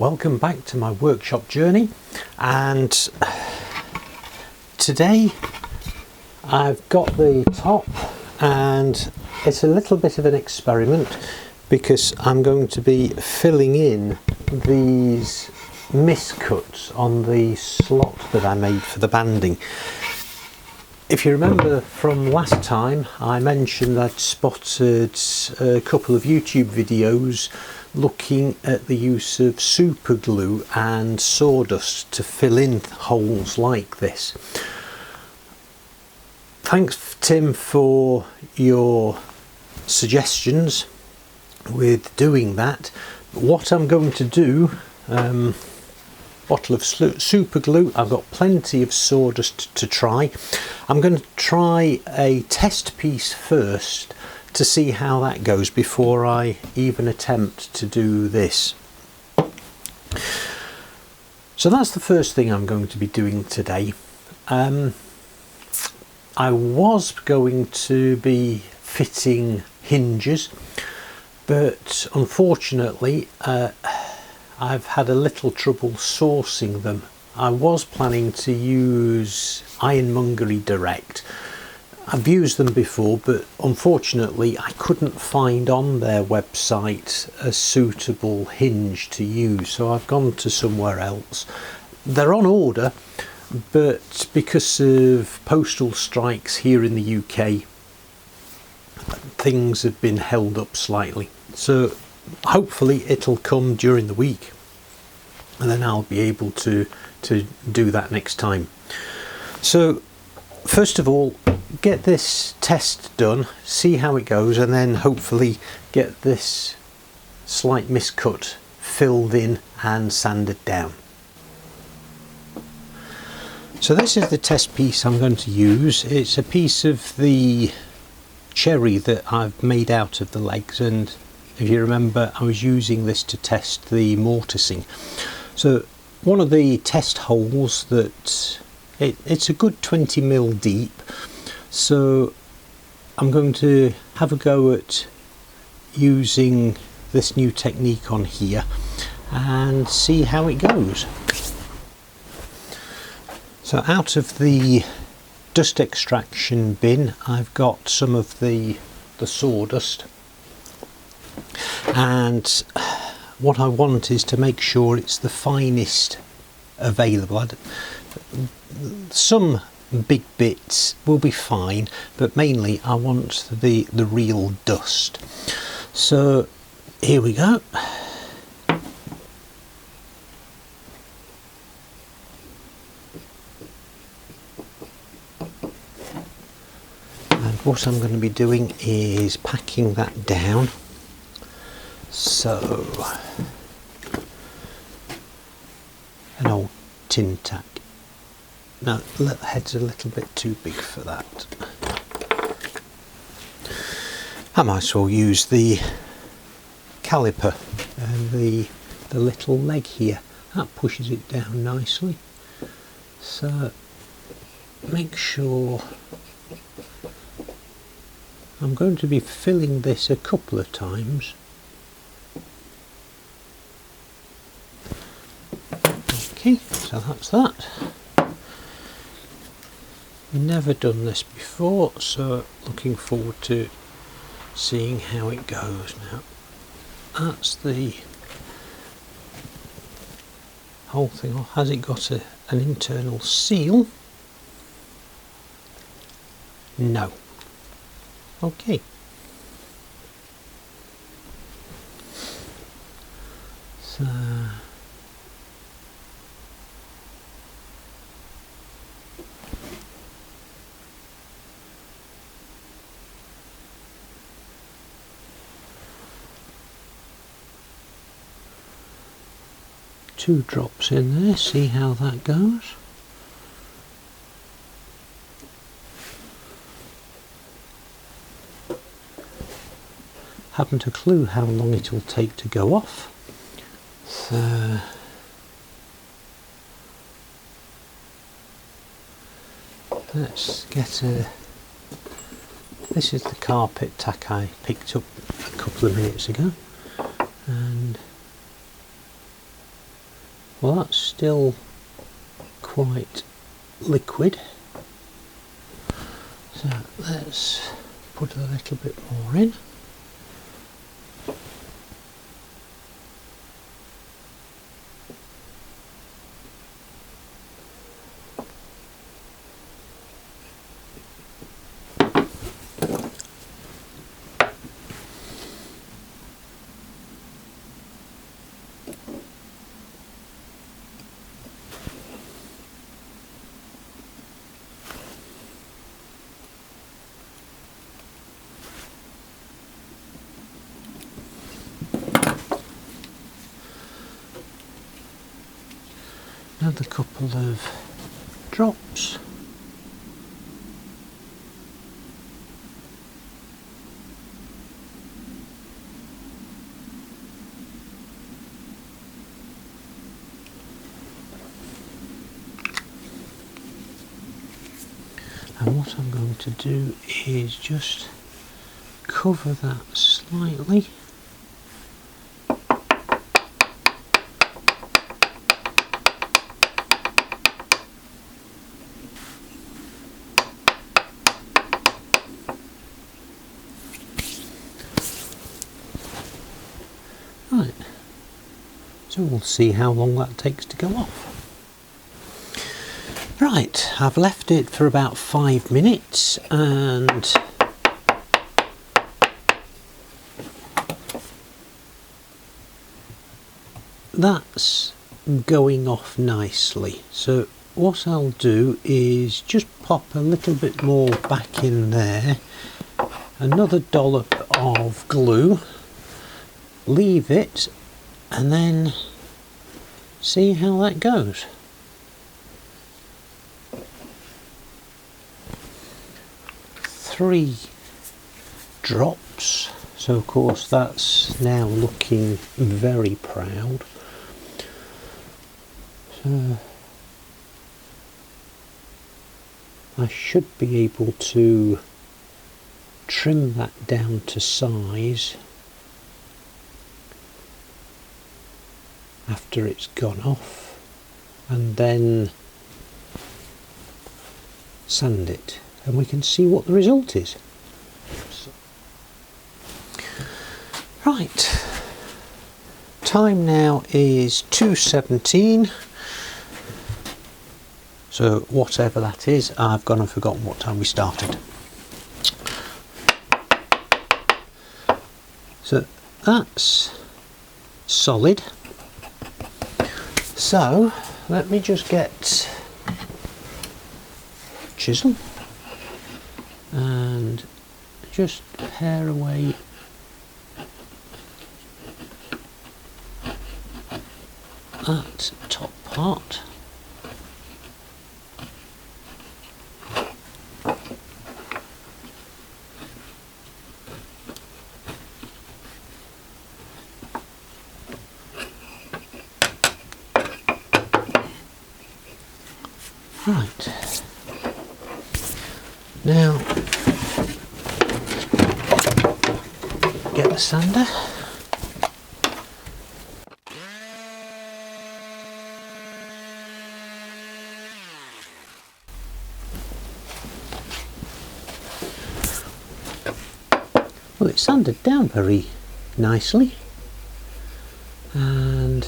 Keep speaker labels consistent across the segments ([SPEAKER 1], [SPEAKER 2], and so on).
[SPEAKER 1] Welcome back to my workshop journey, and today I've got the top, and it's a little bit of an experiment because I'm going to be filling in these miscuts on the slot that I made for the banding. If you remember from last time, I mentioned I'd spotted a couple of YouTube videos looking at the use of super glue and sawdust to fill in holes like this. Thanks, Tim, for your suggestions with doing that. What I'm going to do, bottle of super glue, I've got plenty of sawdust to try. I'm going to try a test piece first to see how that goes before I even attempt to do this. So that's the first thing I'm going to be doing today. I was going to be fitting hinges, but unfortunately I've had a little trouble sourcing them. I was planning to use Ironmongery Direct. I've used them before, but unfortunately I couldn't find on their website a suitable hinge to use, so I've gone to somewhere else. They're on order, but because of postal strikes here in the UK, things have been held up slightly. So hopefully it'll come during the week, and then I'll be able to do that next time. So first of all, get this test done, see how it goes, and then hopefully get this slight miscut filled in and sanded down. So this is the test piece I'm going to use. It's a piece of the cherry that I've made out of the legs, and if you remember, I was using this to test the mortising. So one of the test holes, that it's a good 20mm deep, so I'm going to have a go at using this new technique on here and see how it goes. So out of the dust extraction bin, I've got some of the sawdust, and what I want is to make sure it's the finest available. Some big bits will be fine, but mainly I want the real dust. So here we go. And what I'm going to be doing is packing that down. So an old tin tack. Now the head's a little bit too big for that. I might as well use the caliper and the little leg here. That pushes it down nicely. So make sure I'm going to be filling this a couple of times. Okay, so that's that. Never done this before, so looking forward to seeing how it goes. Now that's the whole thing off. Has it got an internal seal? No. Okay. So two drops in there, see how that goes. Haven't a clue how long it will take to go off. So let's get a This is the carpet tack I picked up a couple of minutes ago, and Well, that's still quite liquid, so let's put a little bit more in. Another couple of drops. And what I'm going to do is just cover that slightly. Right, so we'll see how long that takes to go off. Right, I've left it for about 5 minutes and that's going off nicely. So what I'll do is just pop a little bit more back in there, another dollop of glue, leave it, and then see how that goes. Three drops, so of course that's now looking very proud. So I should be able to trim that down to size after it's gone off and then sand it, and we can see what the result is. Right, time now is 2:17, so whatever that is, I've gone and forgotten what time we started. So that's solid. So let me just get a chisel and just pare away that top part. Right, now get the sander. Well, it's sanded down very nicely, and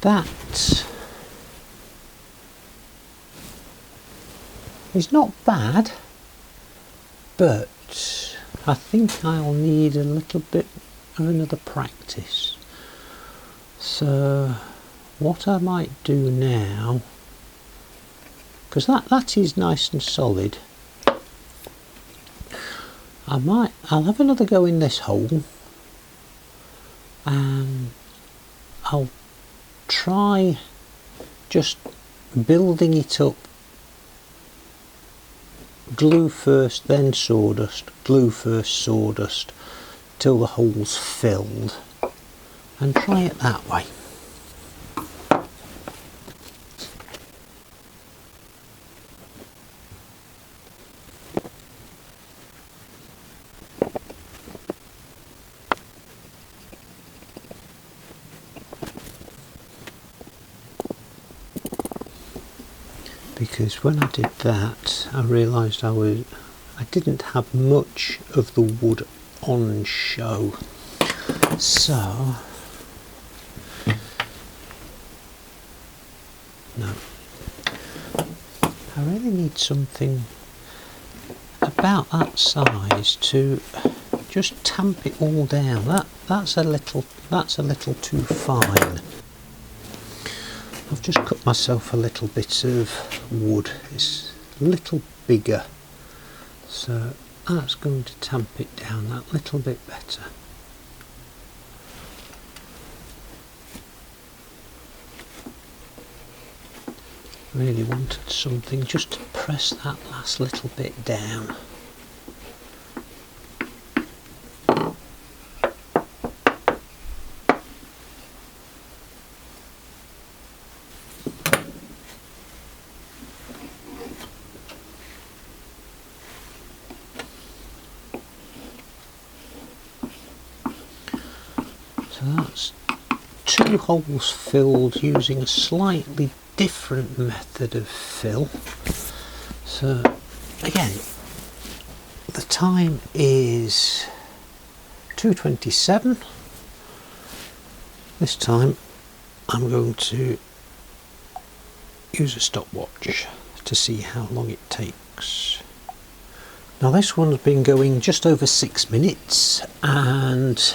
[SPEAKER 1] that is not bad, but I think I'll need a little bit of another practice. So what I might do now, because that is nice and solid, I'll have another go in this hole and I'll try just building it up, glue first then sawdust, glue first sawdust, till the hole's filled, and try it that way. because when I did that I realised I didn't have much of the wood on show, so no, I really need something about that size to just tamp it all down. That's a little too fine. I've just cut myself a little bit of wood. It's a little bigger, so that's going to tamp it down that little bit better. Really wanted something just to press that last little bit down. So that's 2 holes filled using a slightly different method of fill. So again, the time is 2:27. This time I'm going to use a stopwatch to see how long it takes. Now this one's been going just over 6 minutes and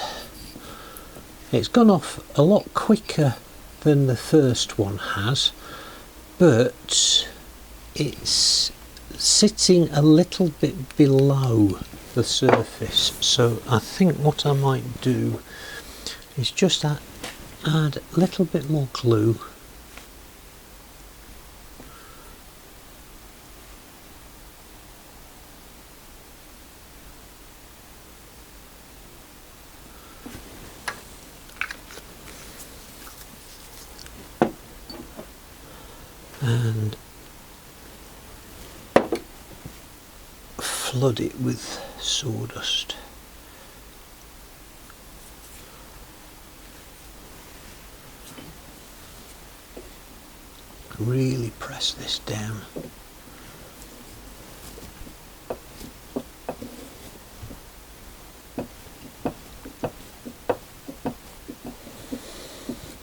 [SPEAKER 1] it's gone off a lot quicker than the first one has, but it's sitting a little bit below the surface, so I think what I might do is just add a little bit more glue . And flood it with sawdust. Really press this down.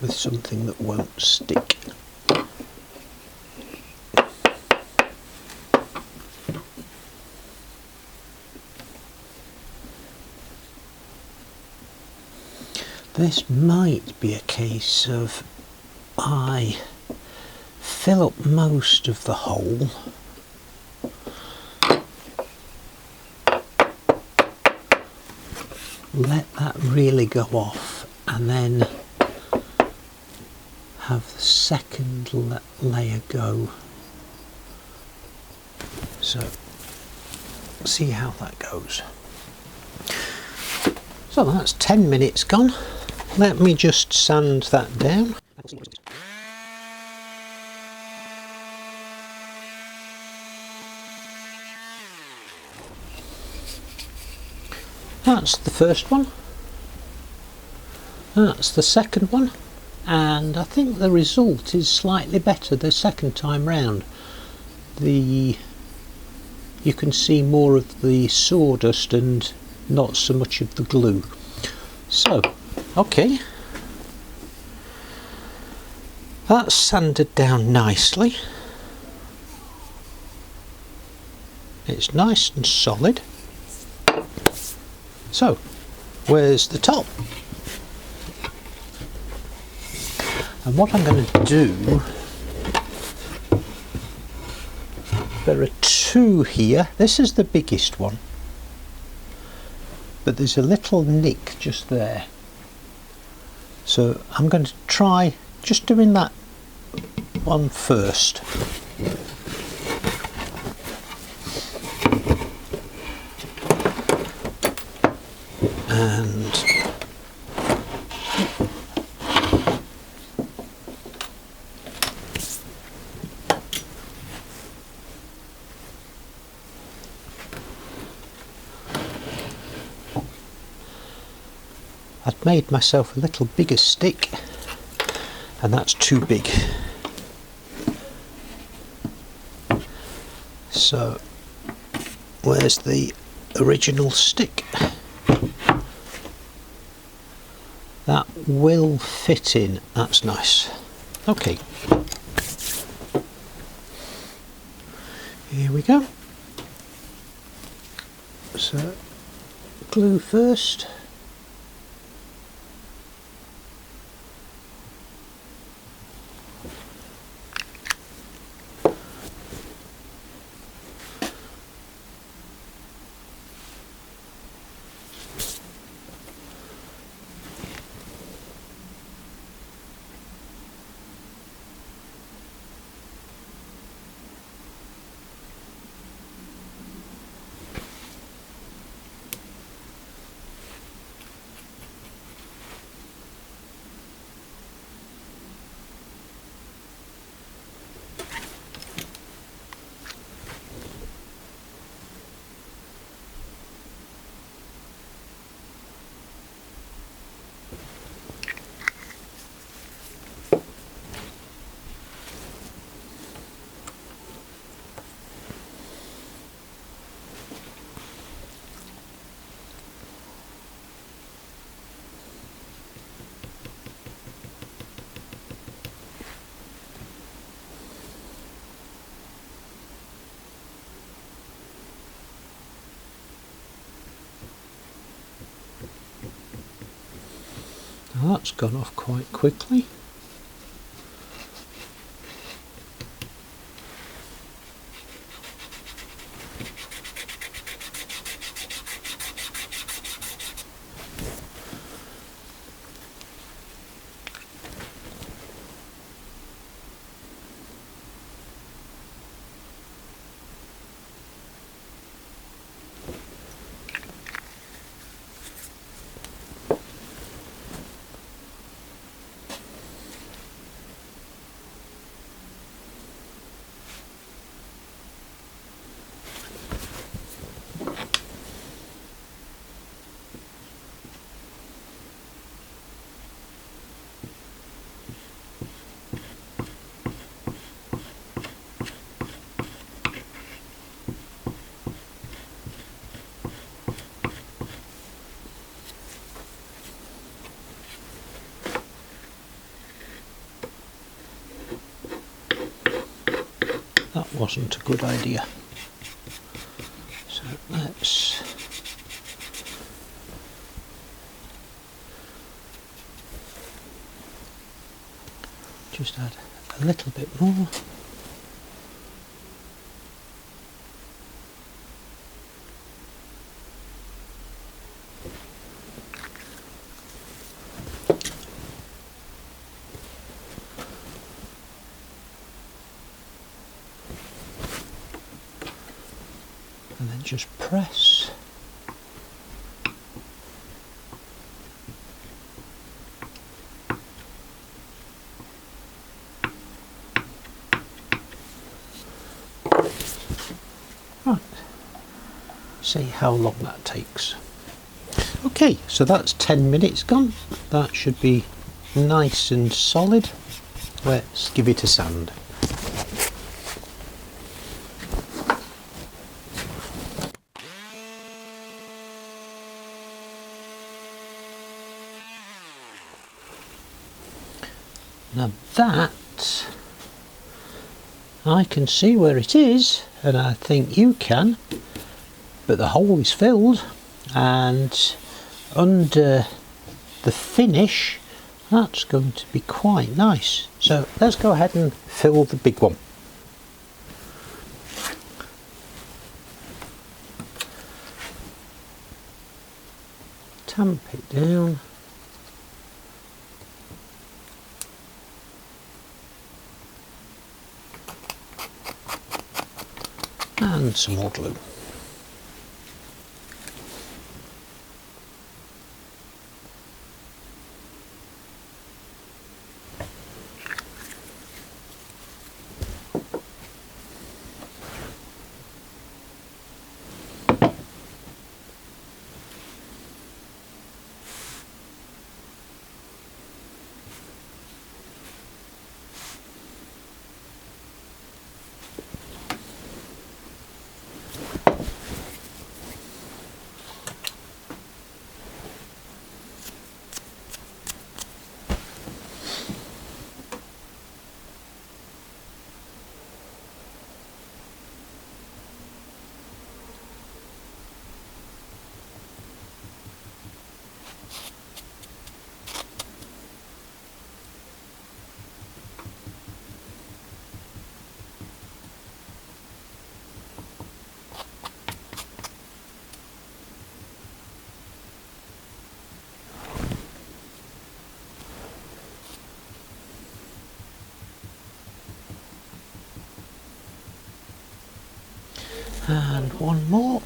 [SPEAKER 1] With something that won't stick. This might be a case of I fill up most of the hole, let that really go off, and then have the second layer go. So see how that goes. So that's 10 minutes gone. Let me just sand that down. That's the first one. That's the second one. And I think the result is slightly better the second time round. You can see more of the sawdust and not so much of the glue. So, okay, that's sanded down nicely. It's nice and solid. So, where's the top? And what I'm going to do, there are 2 here. This is the biggest one, but there's a little nick just there. So I'm going to try just doing that one first. And I'd made myself a little bigger stick, and that's too big. So where's the original stick? That will fit in, that's nice. Okay, here we go. So glue first. Now that's gone off quite quickly. That wasn't a good idea. So let's just add a little bit more. And then just press. Right. See how long that takes. Okay, so that's 10 minutes gone. That should be nice and solid. Let's give it a sand. Now that, I can see where it is, and I think you can, but the hole is filled, and under the finish that's going to be quite nice. So let's go ahead and fill the big one. Tamp it down. And some more glue. And one more.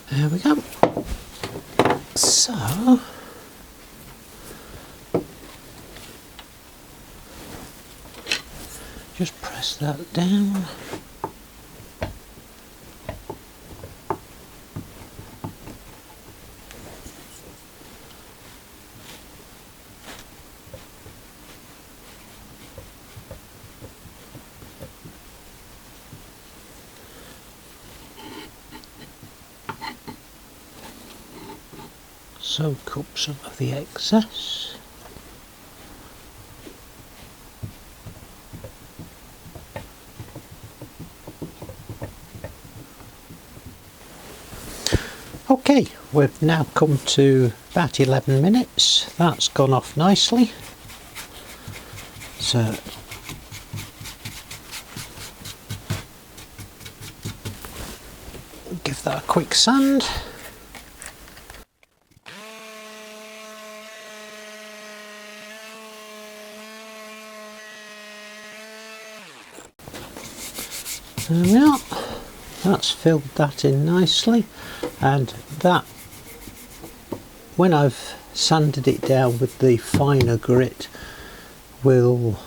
[SPEAKER 1] There we go. So, just press that down. Soak up some of the excess. Okay, we've now come to about 11 minutes. That's gone off nicely. So give that a quick sand. There we are. That's filled that in nicely, and that, when I've sanded it down with the finer grit, will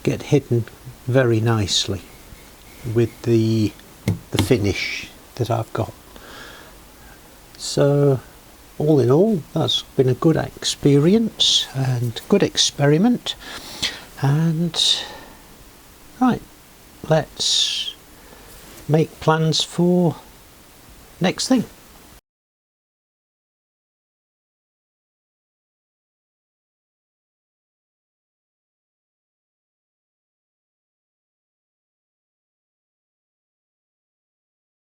[SPEAKER 1] get hidden very nicely with the finish that I've got. So all in all, that's been a good experience and good experiment. And right, let's make plans for next thing.